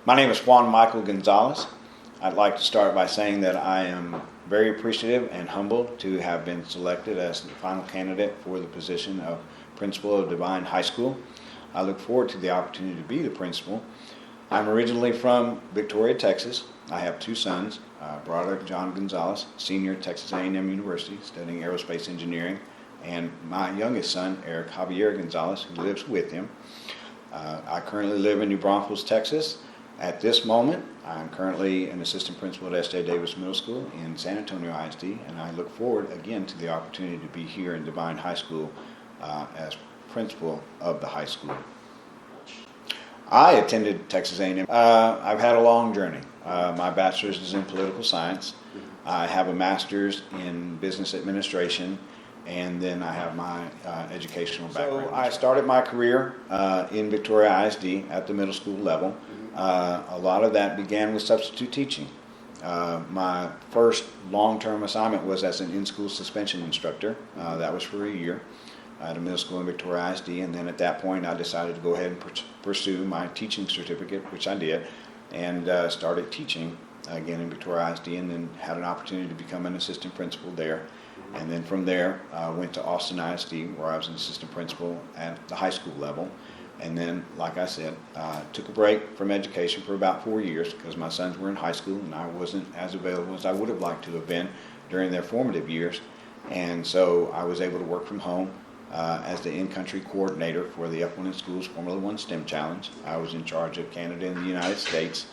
My name is Juan Michael Gonzalez. I'd like to start by saying that I am very appreciative and humbled to have been selected as the final candidate for the position of principal of Devine High School. I look forward to the opportunity to be the principal. I'm originally from Victoria, Texas. I have two sons, brother John Gonzalez, senior at Texas A&M University, studying aerospace engineering, and my youngest son, Eric Javier Gonzalez, who lives with him. I currently live in New Braunfels, Texas. At this moment, I'm currently an assistant principal at S.J. Davis Middle School in San Antonio ISD, and I look forward again to the opportunity to be here in Devine High School as principal of the high school. I attended Texas A&M. I've had a long journey. My bachelor's is in political science. I have a master's in business administration, and then I have my educational background. So I started my career in Victoria ISD at the middle school level. A lot of that began with substitute teaching. My first long-term assignment was as an in-school suspension instructor. That was for a year at a middle school in Victoria ISD, and then at that point I decided to go ahead and pursue my teaching certificate, which I did, and started teaching again in Victoria ISD, and then had an opportunity to become an assistant principal there. And then from there, went to Austin ISD, where I was an assistant principal at the high school level. And then, like I said, took a break from education for about 4 years because my sons were in high school and I wasn't as available as I would have liked to have been during their formative years. And so I was able to work from home as the in-country coordinator for the Upland in Schools Formula One STEM Challenge. I was in charge of Canada and the United States,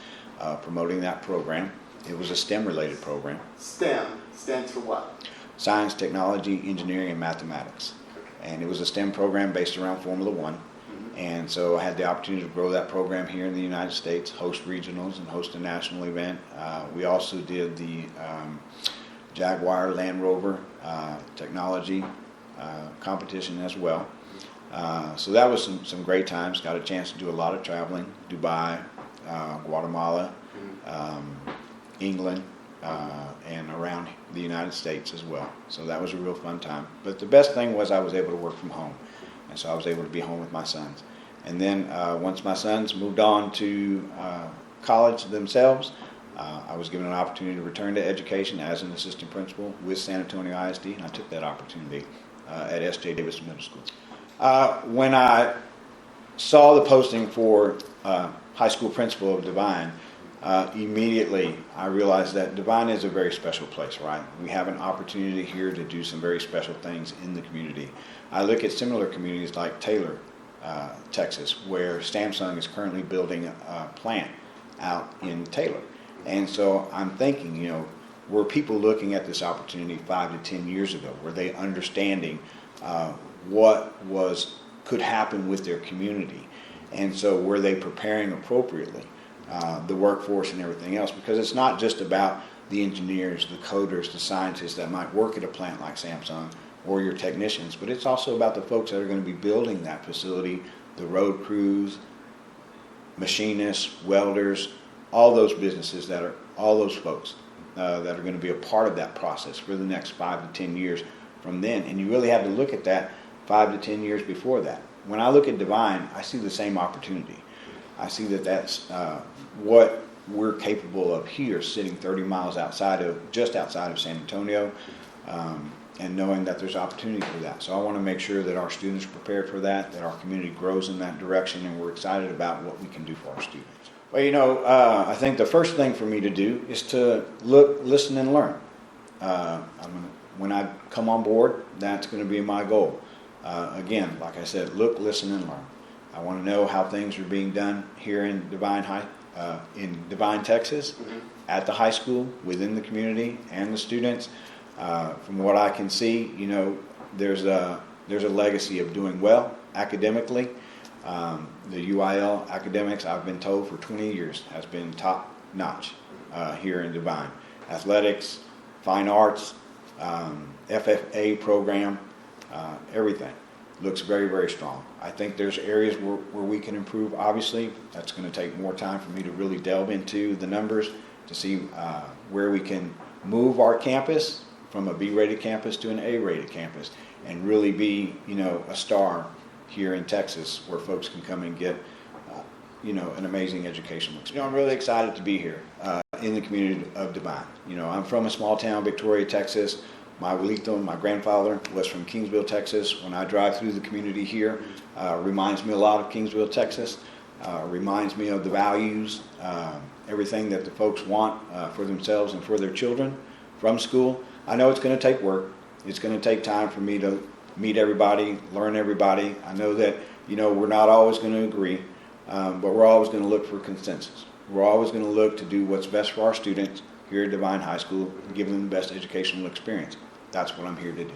promoting that program. It was a STEM-related program. STEM stands for what? Science, Technology, Engineering, and Mathematics. And it was a STEM program based around Formula One. And so I had the opportunity to grow that program here in the United States, host regionals and host a national event. We also did the Jaguar Land Rover technology competition as well. So that was some great times. Got a chance to do a lot of traveling, Dubai, Guatemala, England, and around the United States as well. So that was a real fun time. But the best thing was I was able to work from home. And so I was able to be home with my sons. And then once my sons moved on to college themselves, I was given an opportunity to return to education as an assistant principal with San Antonio ISD, and I took that opportunity at S.J. Davis Middle School. When I saw the posting for high school principal of Devine, immediately I realized that Devine is a very special place, right? We have an opportunity here to do some very special things in the community. I look at similar communities like Taylor, Texas, where Samsung is currently building a plant out in Taylor. And so I'm thinking, were people looking at this opportunity 5 to 10 years ago? Were they understanding what could happen with their community? And so were they preparing appropriately? The workforce and everything else, because it's not just about the engineers, the coders, the scientists that might work at a plant like Samsung or your technicians, but it's also about the folks that are going to be building that facility, the road crews, machinists, welders, all those businesses all those folks that are going to be a part of that process for the next 5 to 10 years from then. And you really have to look at that 5 to 10 years before that. When I look at Devine, I see the same opportunity. I see that that's what we're capable of here, sitting 30 miles just outside of San Antonio, and knowing that there's opportunity for that. So I want to make sure that our students are prepared for that our community grows in that direction, and we're excited about what we can do for our students. Well, I think the first thing for me to do is to look, listen, and learn. When I come on board, that's going to be my goal. Again, like I said, look, listen, and learn. I want to know how things are being done here in Devine Texas, at the high school, within the community, and the students. From what I can see, there's a legacy of doing well academically. The UIL academics, I've been told for 20 years, has been top notch here in Devine. Athletics, fine arts, FFA program, everything looks very, very strong. I think there's areas where we can improve. Obviously, that's going to take more time for me to really delve into the numbers to see where we can move our campus from a B-rated campus to an A-rated campus and really be, a star here in Texas where folks can come and get an amazing educational experience. I'm really excited to be here in the community of Devine. I'm from a small town, Victoria, Texas. My abuelito, my grandfather, was from Kingsville, Texas. When I drive through the community here, reminds me a lot of Kingsville, Texas. Reminds me of the values, everything that the folks want for themselves and for their children from school. I know it's going to take work. It's going to take time for me to meet everybody, learn everybody. I know that, we're not always going to agree, but we're always going to look for consensus. We're always going to look to do what's best for our students here at Devine High School, and give them the best educational experience. That's what I'm here to do.